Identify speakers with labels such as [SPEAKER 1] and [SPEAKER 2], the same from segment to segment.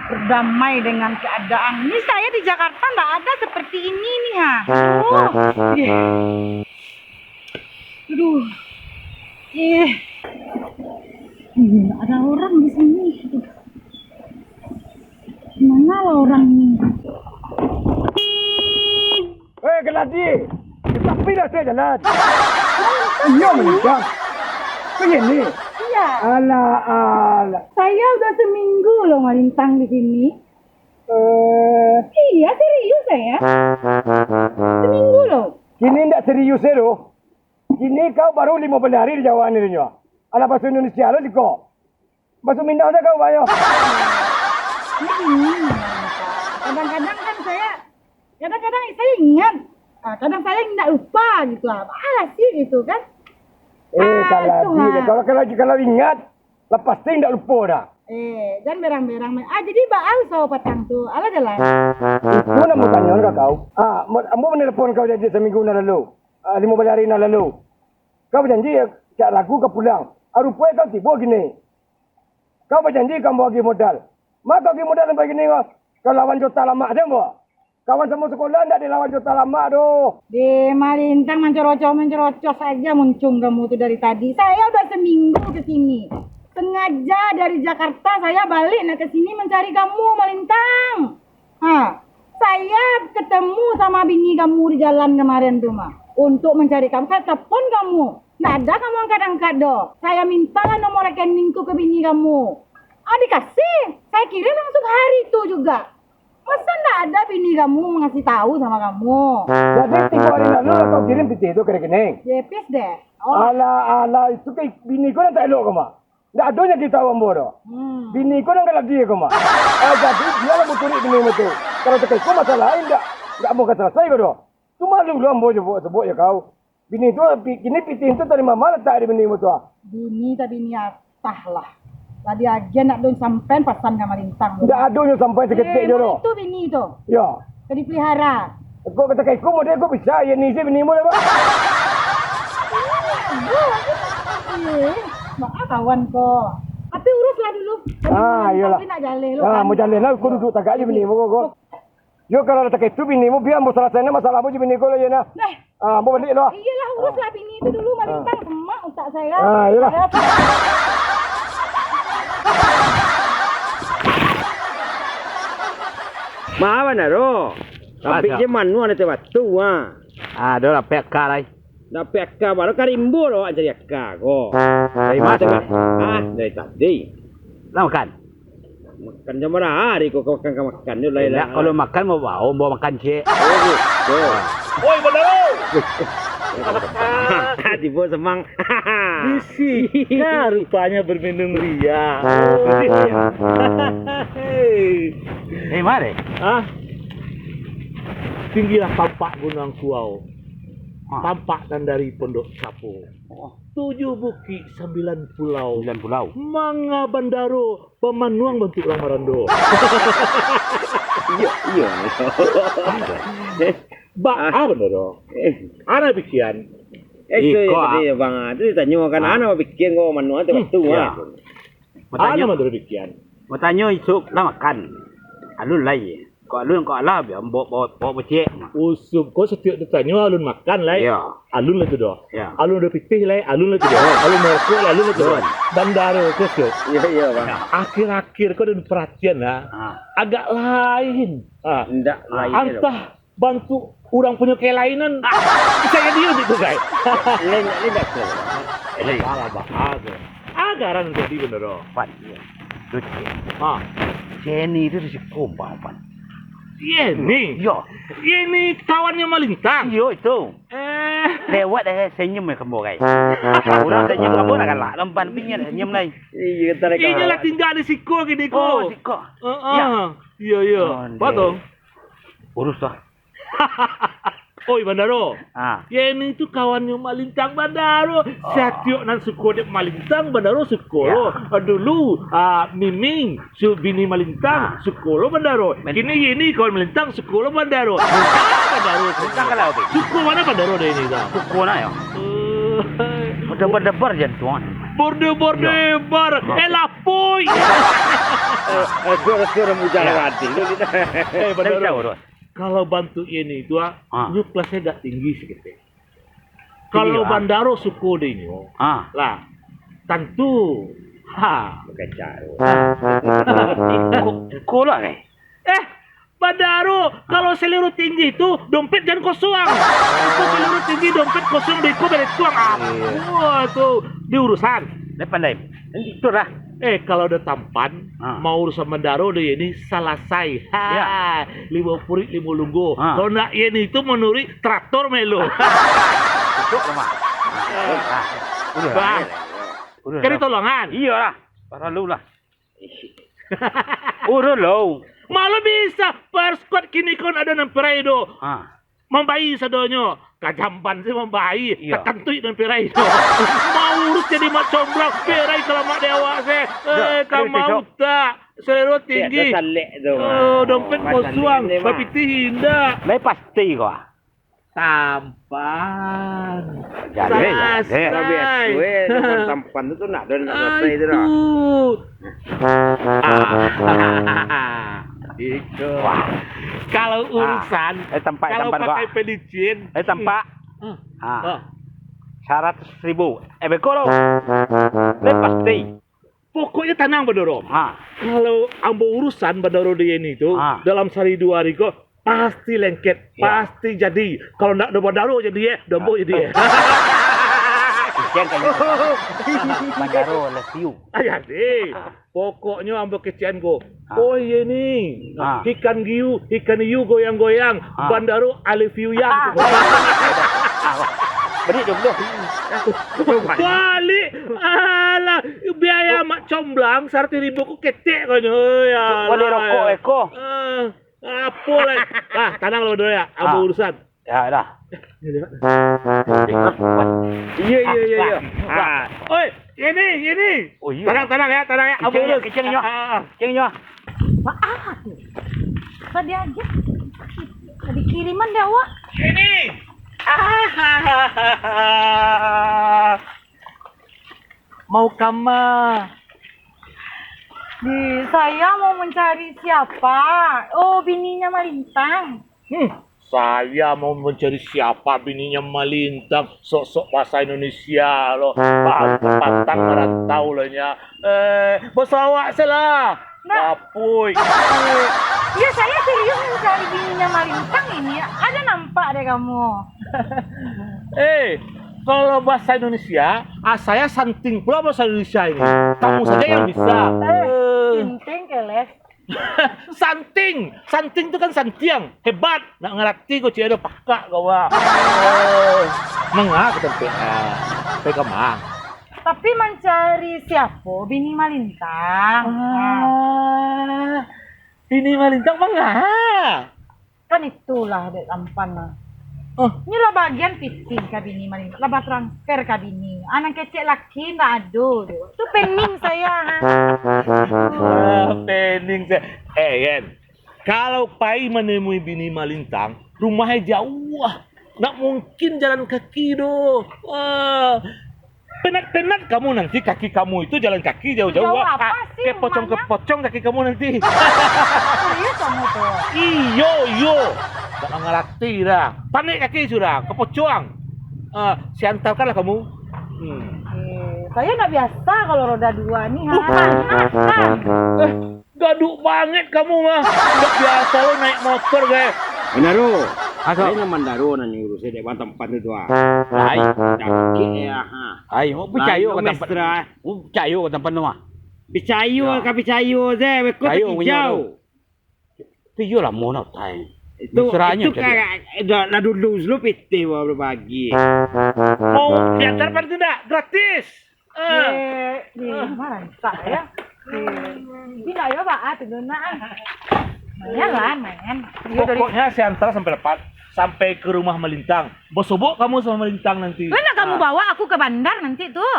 [SPEAKER 1] berdamai dengan keadaan. Ini saya di Jakarta nggak ada seperti ini nih ha. Oh, aduh, ada orang di sini. Mana lah orang ini?
[SPEAKER 2] Geladi, tapi dah saya jalan. Iya melintang. Begini.
[SPEAKER 1] Iya.
[SPEAKER 2] Alah.
[SPEAKER 1] Saya udah seminggu loh melintang di sini. Iya serius saya. Seminggu loh.
[SPEAKER 2] Kini ndak serius lo. Kini kau baru 15 hari di Jawa ni nyo. Alah bahasa Indonesia lo diko. Bahasa Minang dah kau bayo.
[SPEAKER 1] Kadang-kadang kan kadang-kadang saya ingat. Kadang saya tidak lupa gitu. Malah sih gitu kan.
[SPEAKER 2] Kalau ingat, lepas tu ndak lupa dah.
[SPEAKER 1] Dan berang-berang. Jadi baal so petang tu. Ala jalan.
[SPEAKER 2] Itu nak mau tanya ke kau. Ambo menelpon kau jadi seminggu na lalu. 15 hari na lalu. Kau berjanji cak lagu kau pulang. Rupanya kau tiba gini. Kau berjanji kau bagi modal. Mak kau bagi modal sampai gini kau lawan juta lama aja mbak. Kawan semua sekolah ndak dilawan juta lama doh.
[SPEAKER 1] Di Malintang mencerocos saja muncung kamu tuh dari tadi. Saya udah seminggu ke sini. Sengaja dari Jakarta saya balik ke sini mencari kamu Malintang. Saya ketemu sama bini kamu di jalan kemarin tuh mah. Untuk mencari kamu, saya telepon kamu. Nggak ada kamu angkat-angkat doh. Saya mintalah nomor rekeningku ke bini kamu. Dikasih. Saya kirim langsung hari itu juga. Masa nggak ada bini kamu ngasih tahu sama kamu?
[SPEAKER 2] Jadi 3 hari lalu kau kirim piti itu ke rekening.
[SPEAKER 1] Jepis deh.
[SPEAKER 2] Alah, itu kayak bini kau nak elok kau mah. Nggak ada yang kita ambo doh. Bini kau nak lagi kau mah. Jadi dia lah muturi bini itu. Kalau terkait kau masalah lain nggak mau selesai kau doh. Tu malu lu ambo sebut ya kau. Bini itu kini piti itu dari mama letak di bini itu.
[SPEAKER 1] Bini tapi niatah lah. Tadi aja nak don sampai pasan sama Lintang.
[SPEAKER 2] Tidak ada yang sampai seketik je doh.
[SPEAKER 1] Itu bini itu.
[SPEAKER 2] Ya.
[SPEAKER 1] Jadi pelihara.
[SPEAKER 2] Kau kata kau model kau bisa ya ni si bini mu dah.
[SPEAKER 1] Maaf kawan kau. Tapi uruslah dulu.
[SPEAKER 2] Iyalah.
[SPEAKER 1] Tapi nak jalan lu.
[SPEAKER 2] Mau jalan lah kau duduk tagak je bini mu kau. Yo kalau tak itu bini mu biar mu selesainya masalah mu je bini kau lah ya nah. Mau balik lah.
[SPEAKER 1] Iyalah uruslah bini itu dulu Malintang semak otak saya.
[SPEAKER 2] Iyalah.
[SPEAKER 3] Maaf naro. Tapi je manu ada batu
[SPEAKER 4] Ada lah PK lah.
[SPEAKER 3] Dah PK baru karimbo lo jadi PK ko.
[SPEAKER 4] Dari mana?
[SPEAKER 3] Dari tadi.
[SPEAKER 4] Lah makan.
[SPEAKER 3] Makan jam berapa hari kau makan tu lain lah.
[SPEAKER 4] Kalau makan mau makan cek.
[SPEAKER 3] Oi Bandaro. Tiba semang.
[SPEAKER 5] Nah, rupanya berminum ria.
[SPEAKER 4] Mari.
[SPEAKER 5] Tinggilah tampak Gunung Kuau. Tampakkan dari Pondok Sapo. 7 bukit 9 pulau.
[SPEAKER 4] 9 pulau.
[SPEAKER 5] Manga Bandaro pemanuang bentuk Lamarando.
[SPEAKER 3] Iya.
[SPEAKER 5] Bandaro. Ana bikian.
[SPEAKER 3] Itu tadi bang, itu tanya kan anak bikin kau manu tu waktu
[SPEAKER 5] Ana mandor bikian.
[SPEAKER 4] Mau tanya isuk lah makan. Alun lai. Kau lah biar bawa becek.
[SPEAKER 5] Usub kau setiap ditanya alun makan lah.
[SPEAKER 4] Ya.
[SPEAKER 5] Alun lah tu dah.
[SPEAKER 4] Ya.
[SPEAKER 5] Alun udah pitih lah. Alun lah tu dah. Alun merokok lah. Alun lah tu dah. Bandaro kau siap.
[SPEAKER 3] Iya bang.
[SPEAKER 5] Akhir-akhir kau ada perhatian lah. Agak lain.
[SPEAKER 3] Tidak lain.
[SPEAKER 5] Antah bantu orang punya kelainan. Saya dia gitu guys.
[SPEAKER 3] Lain
[SPEAKER 5] Salah bahasa. Agaran jadi bener.
[SPEAKER 4] Pan. Lucu. Jenny itu si kompa pan.
[SPEAKER 5] Ini.
[SPEAKER 4] Yo.
[SPEAKER 5] Ini kawannya Malintang.
[SPEAKER 4] Yo itu. Lewat dah senyum ya kamu guys. Orang senyum kamu nak galak lempan pinnya senyum lai.
[SPEAKER 3] Iya kata
[SPEAKER 5] Ini lah tinggal di Siko gini ko.
[SPEAKER 4] Oh, Siko.
[SPEAKER 5] Iya. Patong.
[SPEAKER 4] Urus lah.
[SPEAKER 5] Oi Bandaro. Ini itu kawannya Malintang Bandaro. Setiap nan suko dek Malintang Bandaro suko. Dulu Miming su bini Malintang suko lo Bandaro. Kini ini kawan Malintang suko lo Bandaro. Bandaro.
[SPEAKER 4] Malintang kalau
[SPEAKER 5] Suko mana Bandaro deh ini dah.
[SPEAKER 4] Suko na yo. Berdebar jantuan.
[SPEAKER 5] Borde bar. Lapoi.
[SPEAKER 3] Suara mujal hati.
[SPEAKER 4] Dari jauh tu.
[SPEAKER 5] Kalau bantu ini itu nyu kelasnya dah tinggi sedikit. Kalau
[SPEAKER 4] Tinggi,
[SPEAKER 5] bandaro suku dia nyu, lah tentu
[SPEAKER 3] Kacau.
[SPEAKER 4] Kau lah ni.
[SPEAKER 5] bandaro kalau seliru tinggi itu dompet jangan kosong. Kalau seliru tinggi dompet kosong diku balik tuang. Wah tuh diurusan.
[SPEAKER 4] Dia pandai. Itu lah.
[SPEAKER 5] Kalau udah tampan, mau urusan bandaro dia ini selesai. Lima purik, lima lunggu. Kalau nak ini itu menuri traktor melu.
[SPEAKER 4] Itu lemah.
[SPEAKER 5] Bang, kali tolongan.
[SPEAKER 4] Iya lah. Para lu lah. Urut lu.
[SPEAKER 5] Malah bisa per squad kini kon ada namperedo. Membayi sadonyo. Kajampan sih membayi.
[SPEAKER 4] Iya.
[SPEAKER 5] Ketentui dan perai. Mau urus jadi mak comblang. Perai kalau mak dewa sih. Kamu tak. Selera tinggi. Dompet kosong. Bapiti hinda.
[SPEAKER 4] Mai pasti kau.
[SPEAKER 5] Tampan.
[SPEAKER 4] Jadi.
[SPEAKER 3] Tampan itu nak dan nak selesai itu lah.
[SPEAKER 5] Itu. Kalau urusan,
[SPEAKER 4] tempat
[SPEAKER 5] kalau pakai pelicin,
[SPEAKER 4] tempat. 100.000. Bekolo. Pasti.
[SPEAKER 5] Pokoknya tenang Bandoro. Kalau ambo urusan Bandoro dia ini itu dalam sehari 2 hari kok pasti lengket, pasti jadi. Kalau nak ada Bandoro jadi dombo jadi.
[SPEAKER 4] Kesian kayu. Bandaro love you.
[SPEAKER 5] Ayah deh. Pokoknya ambo kecian go. Oh iya nih. Ikan hiu goyang-goyang. Bandaro I love you yang.
[SPEAKER 4] Beri dong.
[SPEAKER 5] Balik. Alah, biaya mak comblang 100.000 ku ketek kau ya.
[SPEAKER 4] Boleh rokok eko.
[SPEAKER 5] Apa lah. Tenang lo dulu ya. Ambo urusan.
[SPEAKER 4] Ya dah.
[SPEAKER 3] Iya.
[SPEAKER 5] Oi, ini.
[SPEAKER 4] Oh iya.
[SPEAKER 5] Tenang ya. Ambo urus.
[SPEAKER 4] Kecengnya.
[SPEAKER 1] Maaf. Tadi aja. Tadi kiriman dah wak.
[SPEAKER 5] Ini. Mau kama.
[SPEAKER 1] Saya mau mencari siapa? Oh, bininya Malintang.
[SPEAKER 5] Saya mau mencari siapa bininya Malintang. Sok-sok bahasa Indonesia loh. Pantang merantau lah ya. Bos awak salah. Apuy.
[SPEAKER 1] Ya saya serius mencari bininya Malintang ini. Ada nampak deh kamu.
[SPEAKER 5] Kalau bahasa Indonesia, saya santing pula bahasa Indonesia ini. Kamu saja yang bisa.
[SPEAKER 1] Sinting keles.
[SPEAKER 5] Santing itu kan santiang. Hebat. Nak ngerti kau cia ada pakak kau. Mengak tempe. Pegamang.
[SPEAKER 1] Tapi mencari siapa? Bini Malintang.
[SPEAKER 5] Bini Malintang mengak.
[SPEAKER 1] Kan itulah dek tampan lah. Ini lah bagian fitting kabini Malintang. Lah transfer kabini. Anak kecil laki nggak ada. Itu pening saya.
[SPEAKER 5] Pening saya. Yen. Kalau pai menemui bini Malintang, rumahnya jauh. Nggak mungkin jalan kaki doh. Penat kamu nanti kaki kamu itu jalan kaki jauh-jauh.
[SPEAKER 1] Jauh apa sih
[SPEAKER 5] Kepocong kaki kamu nanti.
[SPEAKER 1] Serius kamu tuh.
[SPEAKER 5] Iyo. Jangan ngerti dah. Panik kaki sudah, kepocong. Siantarkanlah kamu.
[SPEAKER 1] Saya nggak biasa kalau roda 2 nih.
[SPEAKER 5] Gaduk banget kamu mah. Nggak biasa lo naik motor kayak.
[SPEAKER 3] Bandaro. Saya nama Bandaro nanya urusnya dek tempat itu
[SPEAKER 4] Hai.
[SPEAKER 3] Hai,
[SPEAKER 4] mau percaya ke tempat. Mau percaya ke tempat nama.
[SPEAKER 3] Percaya saya. Kau hijau.
[SPEAKER 4] Itu lah mau nak tay.
[SPEAKER 3] Itu kayak dah dulu piti berbagi.
[SPEAKER 5] Mau diantar pada tidak gratis.
[SPEAKER 1] Mana saya? Ini nggak ya Pak? Tenang. Main lah, main.
[SPEAKER 5] Pokoknya saya antar sampai depan. Sampai ke rumah Malintang. Bosobok kamu sama Malintang nanti.
[SPEAKER 1] Mana kamu bawa aku ke bandar nanti tuh?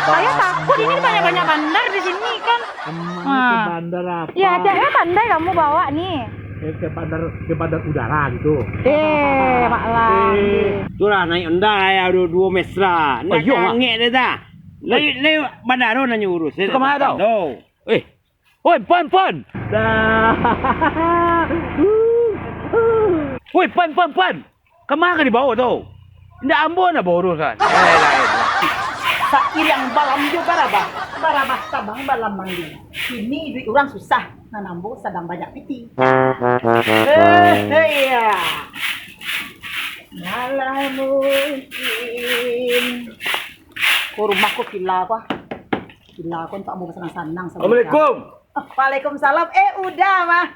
[SPEAKER 1] Saya takut ini banyak-banyak bandar di sini kan.
[SPEAKER 5] Ke bandar apa?
[SPEAKER 1] Ya ada ya bandar kamu bawa nih.
[SPEAKER 5] Ke bandar udara gitu.
[SPEAKER 1] Pak lah.
[SPEAKER 3] Itulah naik undang ya 2 mesra. Nak ngek dia dah. Lai bandaro na nyurus.
[SPEAKER 4] Itu kemana tau?
[SPEAKER 3] No.
[SPEAKER 4] Oi, pan. Dah. Woi, pan. Kemana ka dibawa tau? Ndak ambon na urusan.
[SPEAKER 1] Sa yang balam juga barabah tabang balam mandi. Ini duit orang susah, nanambo sedang banyak piti. Iya. Malah mungkin. Ko rumahku villa ko. Villa ko tak mau senang-senang sama.
[SPEAKER 2] Assalamualaikum.
[SPEAKER 1] Waalaikumsalam. Udah mah.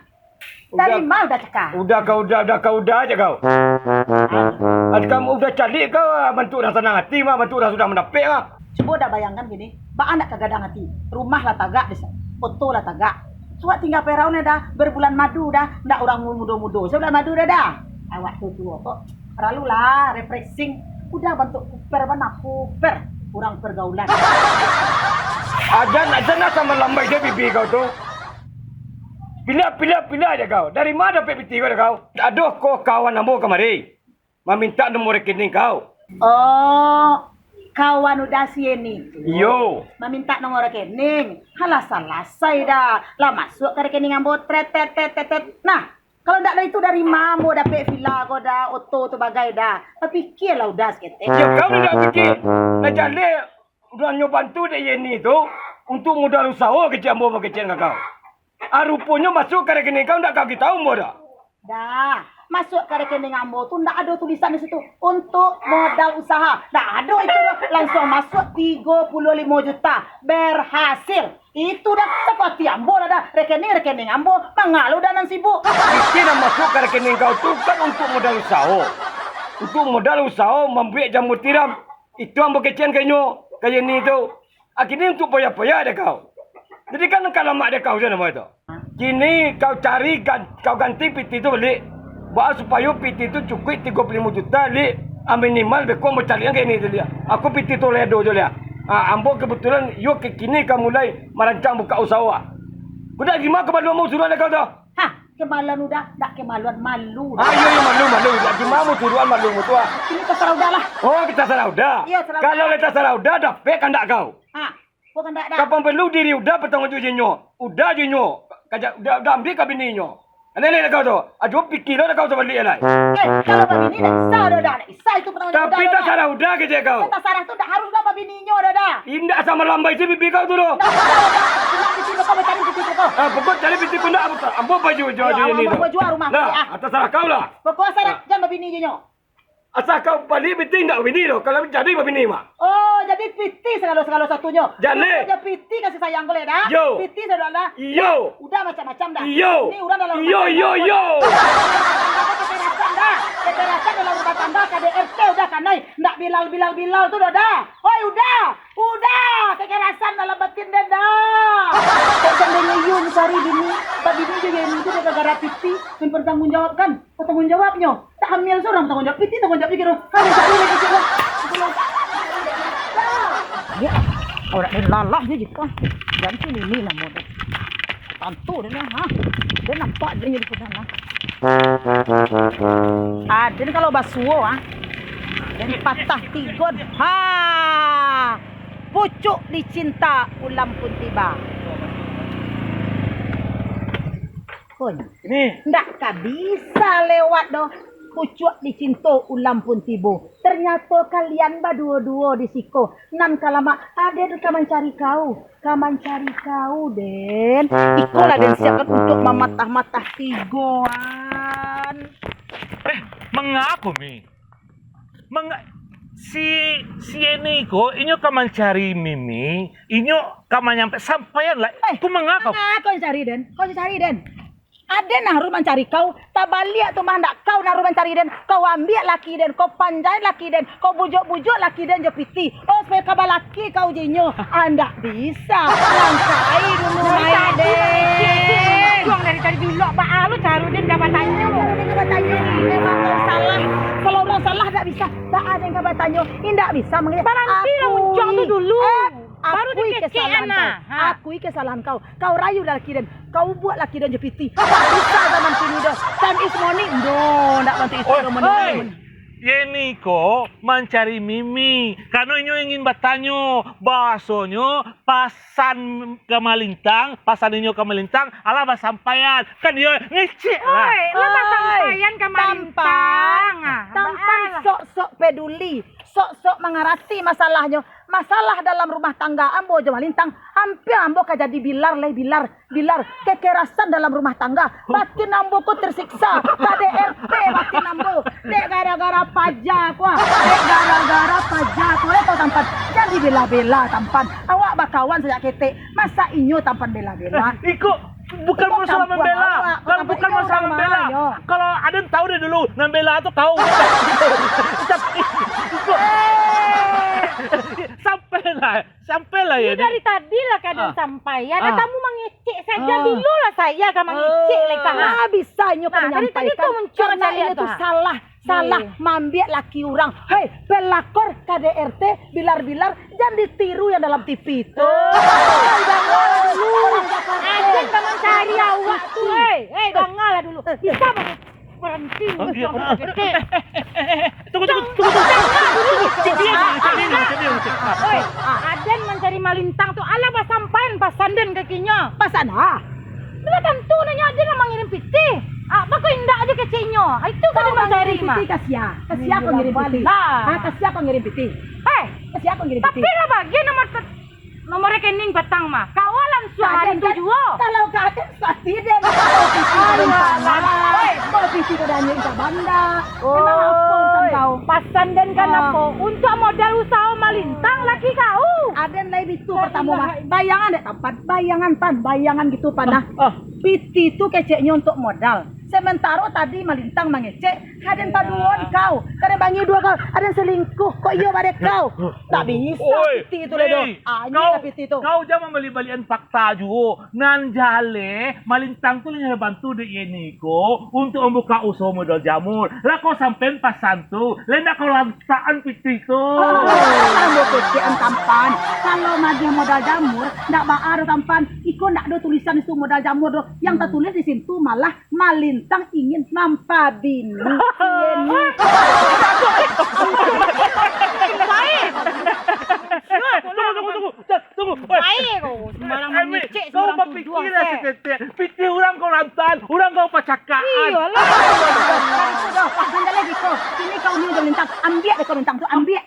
[SPEAKER 1] Dari mana udah cekak?
[SPEAKER 2] Udah aja kau. Ada kamu udah cari kau bantu dah senang hati mah, bantu dah sudah mendapik ah.
[SPEAKER 1] Coba dah bayangkan gini, ba anak kagadang hati, rumah lah tagak, foto lah tagak. Coba tinggal peraun dah, berbulan madu dah, ndak orang mudo-mudo, sebulan madu dah. Awak tu kok, terlalu lah, refreshing. Udah bentuk kuper, kurang pergaulan.
[SPEAKER 2] Aja sama lambai dia bibi kau tu. Pilih aja kau. Dari mana dapat piti kau? Aduh, kau kawan ambo kemari. Meminta nomor rekening kau.
[SPEAKER 1] Oh, kawan udah sini.
[SPEAKER 2] Yo.
[SPEAKER 1] Meminta nomor rekening. Halah selesai dah. Lah masuk ke rekening ambo tet. Nah, kalau ndak dari itu dari mambo dapat villa kau dah, auto tu bagai dah. Pikir lah udah seketek.
[SPEAKER 2] Ya kau dah fikir. Dah jadi udah nyoba bantu dia ni tu untuk modal usaha kecil ambo kecil kau. Rupanya masuk ke rekening kau ndak kau kita ambo dah.
[SPEAKER 1] Dah, masuk ke rekening ambo tu ndak ada tulisan di situ untuk modal usaha. Ndak ada itu dah. Langsung masuk 35 juta berhasil. Itu dah seperti ambo dah. Rekening ambo mengalu dan sibuk.
[SPEAKER 2] Fikir nak masuk ke rekening kau tu kan untuk modal usaha. Untuk modal usaha membuat jamu tiram. Itu ambo kecil kayak ni tu. Akhirnya untuk poya-poya ada kau. Jadi kan kalau mak dia kau je nama itu. Kini kau cari kau ganti piti tu balik. Buat supaya piti tu cukup 35 juta li. Minimal beko mau cari yang kayak ni tu dia. Aku piti tu ledo je dia. Ambo kebetulan yuk kini kau mulai merancang buka usaha. Kuda gimana kemaluan mau suruh kau tu?
[SPEAKER 1] Hah, kemaluan udah, tak kemaluan malu.
[SPEAKER 2] Ayo malu. Gimana mau suruhan malu tu?
[SPEAKER 1] Ini terserah udah lah.
[SPEAKER 2] Oh, kita salah udah.
[SPEAKER 1] Iya, salah
[SPEAKER 2] Kalau
[SPEAKER 1] udah.
[SPEAKER 2] kita salah udah, dah pek kan tak kau.
[SPEAKER 1] Hah, bukan tak dah.
[SPEAKER 2] Kapan perlu diri udah petang uju jenyo. Udah jenyo. Kajak udah ambil kabininyo. Ini kau tu. Aduh pikir lah kau tu balik lah.
[SPEAKER 1] Kalau babini dah bisa dah. Bisa itu pertama
[SPEAKER 2] Tapi tak salah udah kerja kau.
[SPEAKER 1] Kita sarah tu dah harus dah babininyo dah.
[SPEAKER 2] Indah sama lambai si bibi kau tu doh.
[SPEAKER 1] Dah. Nak di sini kau mencari di situ kau.
[SPEAKER 2] Pokok cari binti kau nak ambo baju ini tu.
[SPEAKER 1] Baju rumah.
[SPEAKER 2] Nah, atas salah kau lah.
[SPEAKER 1] Pokok sarah jangan babininyo.
[SPEAKER 2] Asal kau balik binti tak bini doh. Kalau jadi babini mah.
[SPEAKER 1] Oh, jadi piti segala satunya.
[SPEAKER 2] Jadi.
[SPEAKER 1] Jadi piti kasih sayang kau dah.
[SPEAKER 2] Yo.
[SPEAKER 1] Piti sudah lah.
[SPEAKER 2] Yo.
[SPEAKER 1] Udah macam-macam dah.
[SPEAKER 2] Yo.
[SPEAKER 1] Ini udah dalam
[SPEAKER 2] Yo.
[SPEAKER 1] Kekerasan dalam rumah tangga KDRT udah kanai. Ndak bilal tu dah. Oi udah. Kekerasan dalam batin dah. Kok sambil yun cari bini. Tapi bini juga ini tu gara-gara piti. Yang bertanggung jawab kan. Bertanggung jawabnya. Tak hamil seorang tanggung jawab piti tanggung jawab pikir. Kalau cari lagi cikgu. Ya, orang ni lalahnya gitu. Ganti ini lah modal. Tantu dia ha. Dia nampak dia jadi pedana. Jadi kalau basuo jadi patah tigon. Pucuk dicinta ulam pun tiba. Ini ndak bisa lewat doh. Pucuk dicinta ulam pun tiba. Ternyata kalian berdua-dua di siko. Nan kalama ada kaman cari kau. Den. Ikolah den siapkan untuk mematah-matah tigoan.
[SPEAKER 5] Mengaku mi? Si ini ko, inyo ka mencari Mimi, inyo ka nyampe sampaian lah. Ku mengaku.
[SPEAKER 1] Kau cari den. Aden harus mencari kau. Tak balik tu mah ndak kau harus mencari den. Kau ambil laki den, kau panjai laki den, kau bujuk-bujuk laki den jepiti. Oh supaya kabar laki kau jinyo. Anda bisa. Langkai dulu Maya den. Juang dari tadi dulu Pak lu cari den dapat tanya. Memang kau salah. Kalau orang salah tak bisa. Tak ada yang kabar tanya. Tidak bisa mengenai. Barang juang tu dulu. Baru kesalahan kau. Akui kesalahan kau. Kau rayu laki dan kau buat laki dan jepiti. Tak bisa zaman sini dah. Time is money. No, nak bantu itu money.
[SPEAKER 5] Yeniko mencari Mimi. Karena inyo ingin bertanya bahasonyo pasan ke Malintang, pasan inyo ke Malintang, ala sampaian. Kan dia ngecek lah.
[SPEAKER 1] Oi, lu mah sampaian ke Malintang.
[SPEAKER 6] Tampan sok-sok peduli, sok-sok mengerti masalahnya. Masalah dalam rumah tangga ambo aja Malintang hampir ambo jadi bilar kekerasan dalam rumah tangga. Batin ambo ku tersiksa. KDRT batin ambo. Dek gara-gara pajak wah. Dek gara-gara pajak. Wah tau tampan. Jangan dibela-bela tampan. Awak bakawan sejak ketek. Masa inyo tampan bela-bela?
[SPEAKER 5] Iko bukan
[SPEAKER 6] Kok
[SPEAKER 5] masalah
[SPEAKER 6] campur
[SPEAKER 5] membela.
[SPEAKER 6] awak?
[SPEAKER 5] Kalau
[SPEAKER 6] Kok
[SPEAKER 5] bukan
[SPEAKER 6] campur
[SPEAKER 5] masalah
[SPEAKER 6] sama
[SPEAKER 5] membela.
[SPEAKER 6] ayo?
[SPEAKER 5] Kalau ada tahu deh dulu, membela tuh kau. Tapi Iko sampailah ya.
[SPEAKER 1] Dari tadi lah kadang sampaian.
[SPEAKER 5] Ah.
[SPEAKER 1] Kamu mengecek saja dulu lah saya kamu mengecek leka.
[SPEAKER 6] Nah, bisa inyo kan
[SPEAKER 1] Nah, tadi
[SPEAKER 6] menyampaikan.
[SPEAKER 1] tuh muncul
[SPEAKER 6] Karena
[SPEAKER 1] saya
[SPEAKER 6] ini tuh
[SPEAKER 1] tuh.
[SPEAKER 6] salah mambiak laki orang. Hei, pelakor KDRT bilar-bilar jangan ditiru yang dalam TV itu.
[SPEAKER 1] Ajen kamu cari awak tuh. Hei, dengarlah dulu. Bisa berhenti ngecek.
[SPEAKER 5] Tunggu.
[SPEAKER 1] Oi, Aden mencari Malintang tuh ala pas sampean pas sanden kakinya.
[SPEAKER 6] Pasan ha?
[SPEAKER 1] Lah tentu nanya Aden lah mengirim piti. Apa kau indah aja kecilnya? Itu kan yang mencari mah.
[SPEAKER 6] Kasih aku ngirim piti.
[SPEAKER 1] Lah.
[SPEAKER 6] Kasih aku ngirim piti. Kasih aku ngirim
[SPEAKER 1] Tapi
[SPEAKER 6] piti.
[SPEAKER 1] lah bagi nomor rekening petang mah. Kawalan suara itu juga.
[SPEAKER 6] Kalau kakek pasti dia mau piti ke dannya ke banda. Emang apa urusan kau?
[SPEAKER 1] Pas sanden kan apa? Untuk modal usaha Malintang laki kau.
[SPEAKER 6] Ada yang lain itu pertama mah. Bayangan deh tempat bayangan gitu panah. Piti itu keceknya untuk modal. Sementara tadi Malintang mengecek, ada yang paduan kau, ada bangi dua kau, ada yang selingkuh, kok iya pada kau? Tak bisa piti itu ledo. Piti itu.
[SPEAKER 5] Kau jangan beli-belian fakta juga. Nan jale Malintang tuh yang bantu di Yeniko untuk membuka usaha modal jamur. Lah kau sampein pasan tuh, lenda kau lantaan piti itu.
[SPEAKER 6] Kalau kecian tampan, kalau maju modal jamur, ndak baar tampan, iko ndak ada tulisan itu modal jamur doh. Yang tertulis di situ malah Malintang ingin nampak bini.
[SPEAKER 5] Tunggu.
[SPEAKER 1] Baik kau. Sembarang mengecek
[SPEAKER 5] Kau
[SPEAKER 1] sembarang
[SPEAKER 5] berpikir seketik. Piti orang kau lantaan, orang kau pacakaan.
[SPEAKER 1] Iyalah.
[SPEAKER 6] Ada lagi kau. Ini kau ni udah Malintang. Ambil deh kau Malintang tu. Ambil.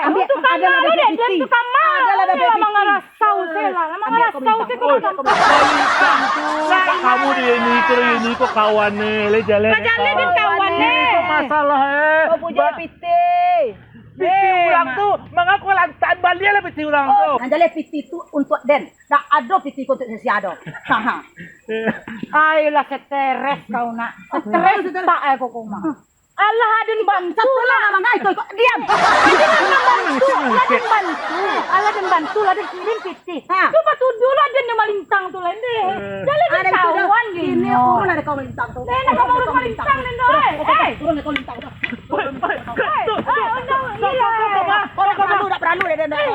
[SPEAKER 1] Untuk kamar ada dan tu kamar. Lama ngerasau saya lah. Lama ngerasau saya kau gampang.
[SPEAKER 5] Kamu di Yeniko kawan le jalan.
[SPEAKER 1] Jalan kan kawan
[SPEAKER 5] Itu masalah
[SPEAKER 6] Kau punya piti.
[SPEAKER 5] Piti orang tuh mengaku lantaan balik lah piti orang tuh.
[SPEAKER 6] Anjale piti itu untuk Den. Tak ada piti untuk si Ado.
[SPEAKER 1] Ayolah stres kau nak. Stres tak aku kau mah. Allah aden bantu.
[SPEAKER 6] Satu lah abang kau diam.
[SPEAKER 1] Aden bantu. Aden kirim piti. Cuma tuduh lah aden yang Malintang tuh lah deh. Jalan
[SPEAKER 6] Ada
[SPEAKER 1] kawan
[SPEAKER 6] ini
[SPEAKER 1] gini.
[SPEAKER 6] urun ada kau Malintang tu.
[SPEAKER 1] Nena kamu urus Malintang Nendo.
[SPEAKER 6] Urun ada kau Malintang tu.
[SPEAKER 1] Orang kamu
[SPEAKER 6] Tak perlu dah.
[SPEAKER 1] Dari